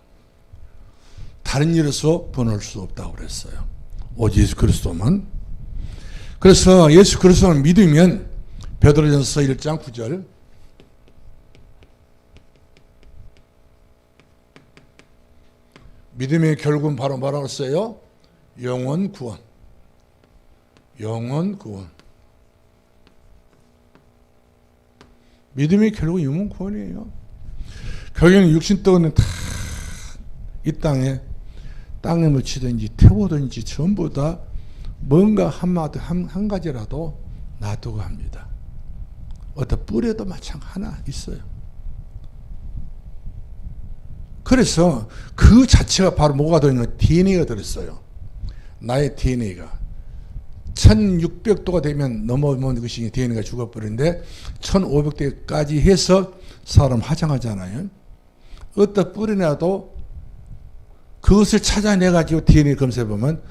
다른 일에서 번할 수 없다고 그랬어요. 오직 예수 그리스도만. 그래서 예수 그리스도를 믿으면 베드로전서 1장 9절 믿음의 결국은 바로 뭐라고 했어요? 영원 구원. 영원 구원. 믿음의 결국은 영원 구원이에요. 결국에는 육신떡은 다 이 땅에 땅에 묻히든지 태우든지 전부 다 뭔가 한 가지라도 놔두고 합니다. 어떤 뿔에도 마찬가지 하나 있어요. 그래서 그 자체가 바로 뭐가 들어있냐면 DNA가 들었어요. 나의 DNA가 1600도가 되면 넘어오면 그것이 DNA가 죽어버리는데 1500도까지 해서 사람 화장하잖아요. 어떤 뿔이라도 그것을 찾아내가지고 DNA 검색해보면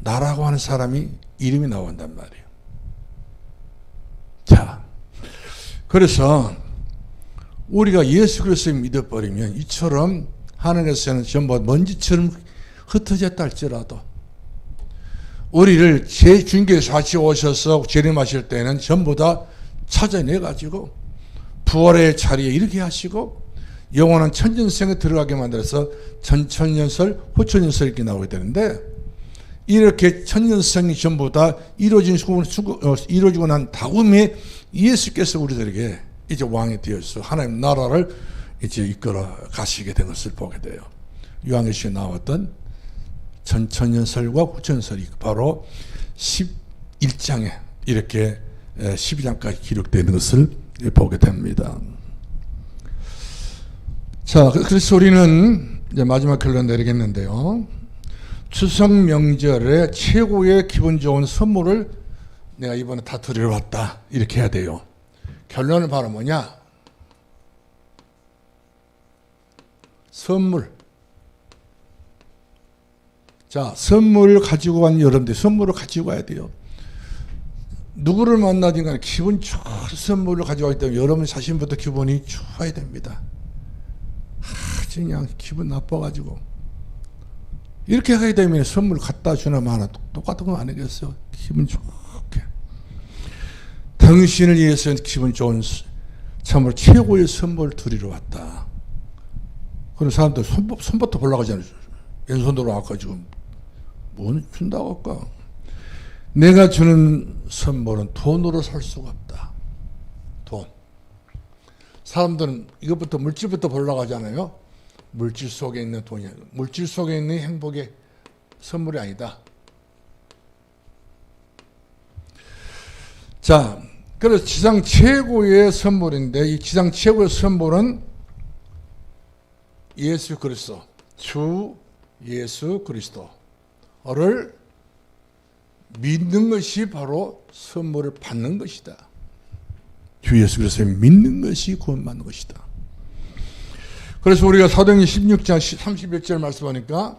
나라고 하는 사람이 이름이 나온단 말이에요. 자, 그래서 우리가 예수 그리스도를 믿어버리면 이처럼 하늘에서는 전부 먼지처럼 흩어졌다 할지라도 우리를 제 주님께서 다시 오셔서 재림하실 때는 전부 다 찾아내가지고 부활의 자리에 이르게 하시고 영원한 천년생에 들어가게 만들어서 전천년설, 후천년설 이렇게 나오게 되는데 이렇게 천년생이 전부 다 이루어지고 난 다음에 예수께서 우리들에게 이제 왕이 되어서 하나님 나라를 이제 이끌어 가시게 된 것을 보게 돼요. 요한계시록에 나왔던 전천년설과 후천년설이 바로 11장에 이렇게 12장까지 기록되는 것을 보게 됩니다. 자, 그래서 우리는 이제 마지막 결론 내리겠는데요. 추석 명절에 최고의 기분 좋은 선물을 내가 이번에 다 드리러 왔다. 이렇게 해야 돼요. 결론은 바로 뭐냐? 선물. 자, 선물을 가지고 간 여러분들, 선물을 가지고 와야 돼요. 누구를 만나든 간에 기분 좋은 선물을 가지고 가기 때문에 여러분 자신부터 기분이 좋아야 됩니다. 그냥 기분 나빠가지고 이렇게 하게 되면 선물 갖다 주나 마나 똑같은 거 아니겠어요? 기분 좋게 당신을 위해서 기분 좋은 참으로 최고의 선물 드리러 왔다. 그런 사람들 손부터 보려고 하잖아요. 왼손으로 와가지고 뭐 준다고 할까? 내가 주는 선물은 돈으로 살 수가 없다. 돈. 사람들은 이것부터 물질부터 보려고 하잖아요. 물질 속에 있는 돈이야. 물질 속에 있는 행복의 선물이 아니다. 자, 그래서 지상 최고의 선물인데 이 지상 최고의 선물은 예수 그리스도, 주 예수 그리스도를 믿는 것이 바로 선물을 받는 것이다. 주 예수 그리스도를 믿는 것이 구원받는 것이다. 그래서 우리가 사도행전 16장 31절 말씀하니까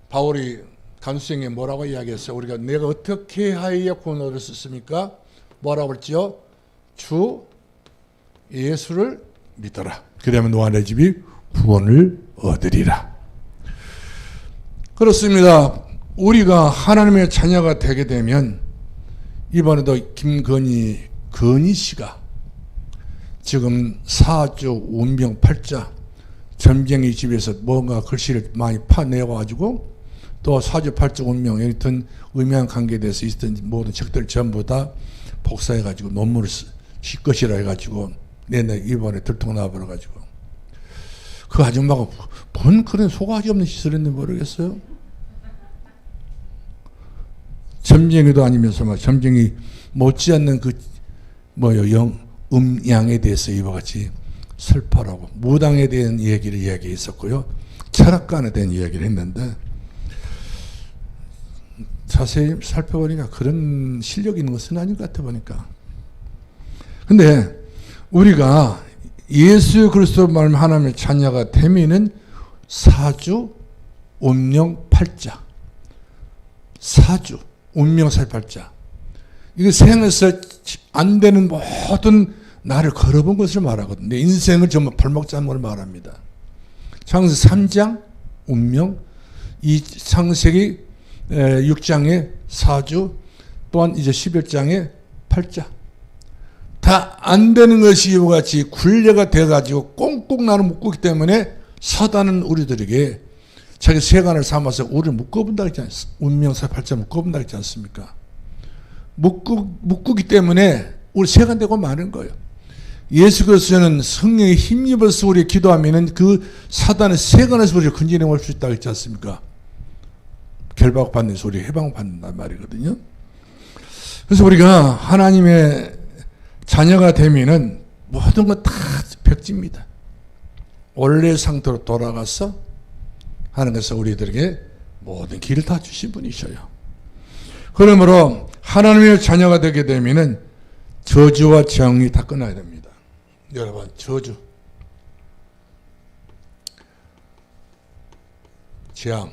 바울이 간수생에 뭐라고 이야기했어요? 우리가 내가 어떻게 하여야 구원을 얻었습니까? 뭐라고 했죠? 주 예수를 믿어라. 그러면 너와 내 집이 구원을 얻으리라. 그렇습니다. 우리가 하나님의 자녀가 되게 되면 이번에도 김건희 씨가 지금 사주 운명 팔자 점쟁이 집에서 뭔가 글씨를 많이 파내가지고 또 사주 팔자 운명 여튼 의미한 관계에 대해서 있었던 모든 책들 전부 다 복사해가지고 논문을 실 것이라 해가지고 내내 이번에 들통 나버려가지고 그 아줌마가 뭔 그런 소가지 없는 짓을 했는지 모르겠어요. 점쟁이도 아니면서 막 점쟁이 못지않는 그 양에 대해서 이와 같이 설파라고 무당에 대한 얘기를 이야기했었고요. 철학관에 대한 이야기를 했는데 자세히 살펴보니까 그런 실력이 있는 것은 아닌 것 같아 보니까. 근데 우리가 예수 그리스도 말씀 하나님의 자녀가 되면은 사주 운명 팔자 사주 운명 살팔자 이거 생에서 안 되는 모든 나를 걸어본 것을 말하거든요. 내 인생을 전부 발목잡는 걸 말합니다. 창세기 3장 운명 이 창세기 6장의 4주 또한 이제 11장의 8자 다 안 되는 것이 이와 같이 굴레가 돼가지고 꽁꽁 나는 묶기 때문에 사단은 우리들에게 자기 세간을 삼아서 우리를 묶어본다 했지 않습니까? 운명사 8자 묶어본다 했지 않습니까? 묶기 때문에 우리 세간되고 마는 거예요. 예수 그리스도는 성령의 힘입어서 우리 기도하면은 그 사단의 세간에서 우리를 건져내 올 수 있다고 했지 않습니까? 결박받는 소리 해방받는단 말이거든요. 그래서 우리가 하나님의 자녀가 되면은 모든 건 다 백지입니다. 원래 상태로 돌아가서 하나님께서 우리들에게 모든 길을 다 주신 분이셔요. 그러므로 하나님의 자녀가 되게 되면은 저주와 재앙이 다 끝나야 됩니다. 여러분, 저주, 재앙,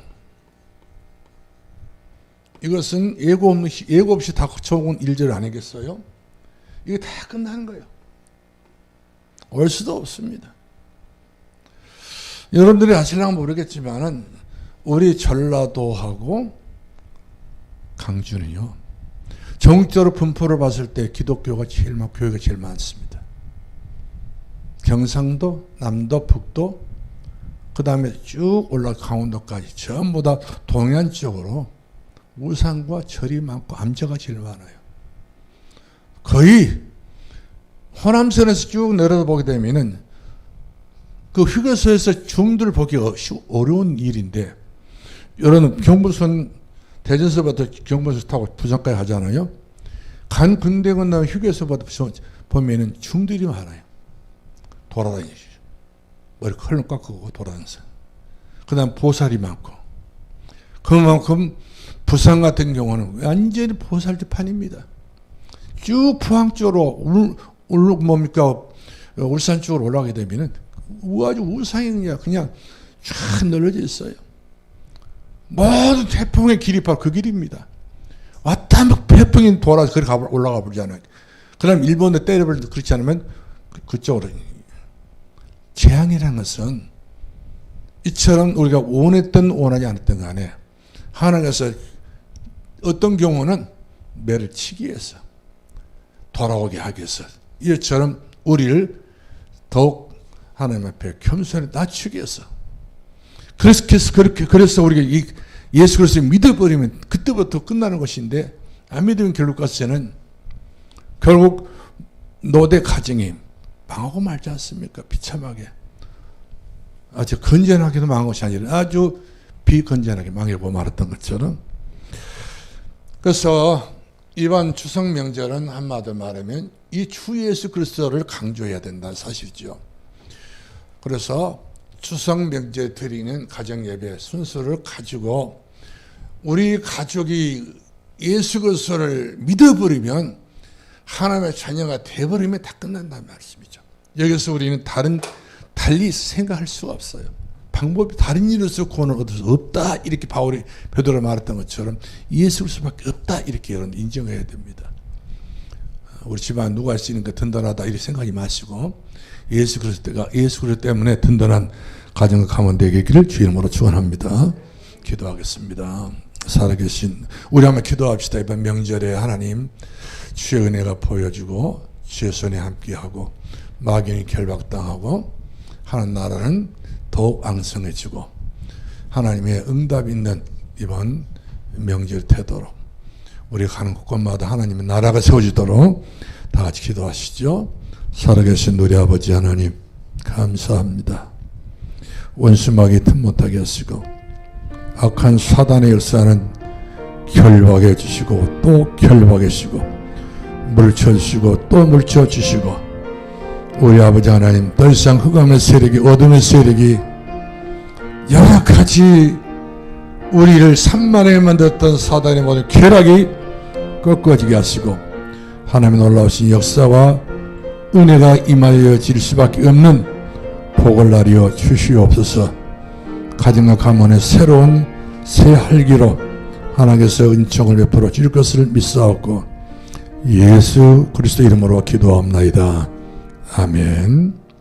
이것은 예고 없이 다 거쳐온 일들 아니겠어요? 이게 다 끝나는 거예요. 올 수도 없습니다. 여러분들이 아실랑은 모르겠지만은 우리 전라도하고 강주는요, 전국적으로 분포를 봤을 때 기독교가 교회가 제일 많습니다. 경상도, 남도, 북도, 그 다음에 쭉 올라 강원도까지 전부 다 동해안 쪽으로 우상과 절이 많고 암자가 제일 많아요. 거의 호남선에서 쭉 내려다 보게 되면은 그 휴게소에서 중들 보기 어려운 일인데, 여러분 경부선 대전서부터 경부선 타고 부산까지 가잖아요. 간 군대 건너면 휴게소부터 보면은 중들이 많아요. 돌아다니시죠. 머리 컬러 깎고 돌아다니면서. 그 다음 보살이 많고. 그만큼 부산 같은 경우는 완전히 보살지판입니다. 쭉 포항 쪽으로 울산 쪽으로 올라가게 되면은 아주 우상이 그냥 쫙 널려져 있어요. 모든 태풍의 길이 바로 그 길입니다. 왔다 막 태풍이 돌아서 그렇게 올라가 보잖아요. 그 다음 일본에 때려버리도 그렇지 않으면 그쪽으로. 재앙이라는 것은 이처럼 우리가 원했든 원하지 않았든 간에 하나님께서 어떤 경우는 매를 치기 위해서, 돌아오게 하기 위해서, 이처럼 우리를 더욱 하나님 앞에 겸손히 낮추기 위해서. 그래서 우리가 예수 그리스도를 믿어버리면 그때부터 끝나는 것인데, 안 믿으면 결국 노대 가정이 망하고 말지 않습니까? 비참하게. 아주 건전하게도 망한 것이 아니라 아주 비건전하게 망하고 말았던 것처럼. 그래서 이번 추석 명절은 한마디로 말하면 이 주 예수 그리스도를 강조해야 된다는 사실이죠. 그래서 추석 명절 드리는 가정 예배 순서를 가지고 우리 가족이 예수 그리스도를 믿어버리면, 하나님의 자녀가 되어버리면 다 끝난다는 말씀이죠. 여기서 우리는 달리 생각할 수가 없어요. 방법이 다른 일로서 구원을 얻을 수 없다, 이렇게 베드로가 말했던 것처럼 예수 그리스도밖에 없다, 이렇게 인정해야 됩니다. 우리 집안 누가 할 수 있는 게 든든하다 이렇게 생각하지 마시고, 예수 그리스도 때문에 든든한 가정과 가문 되기를 주의 이름으로 축원합니다. 기도하겠습니다. 살아계신 우리 한번 기도합시다. 이번 명절에 하나님 주의 은혜가 보여주고 주의 손에 함께하고 마귀는 결박당하고 하나님 나라는 더욱 왕성해지고 하나님의 응답 있는 이번 명절 되도록, 우리가 가는 곳곳마다 하나님의 나라가 세워지도록 다 같이 기도하시죠. 살아계신 우리 아버지 하나님, 감사합니다. 원수마귀 틈 못하게 하시고 악한 사단의 역사는 결박해 주시고 또 결박해 주시고 물쳐 주시고 또 물쳐 주시고, 우리 아버지 하나님, 더 이상 흑암의 세력이, 어둠의 세력이 여러 가지 우리를 산만하게 만들었던 사단의 모든 쾌락이 꺾어지게 하시고 하나님의 놀라우신 역사와 은혜가 임하여질 수밖에 없는 복을 나리어 주시옵소서. 가정과 가문의 새로운 새 활기로 하나님께서 은총을 베풀어 주실 것을 믿사옵고 예수 그리스도 이름으로 기도합나이다. 아멘.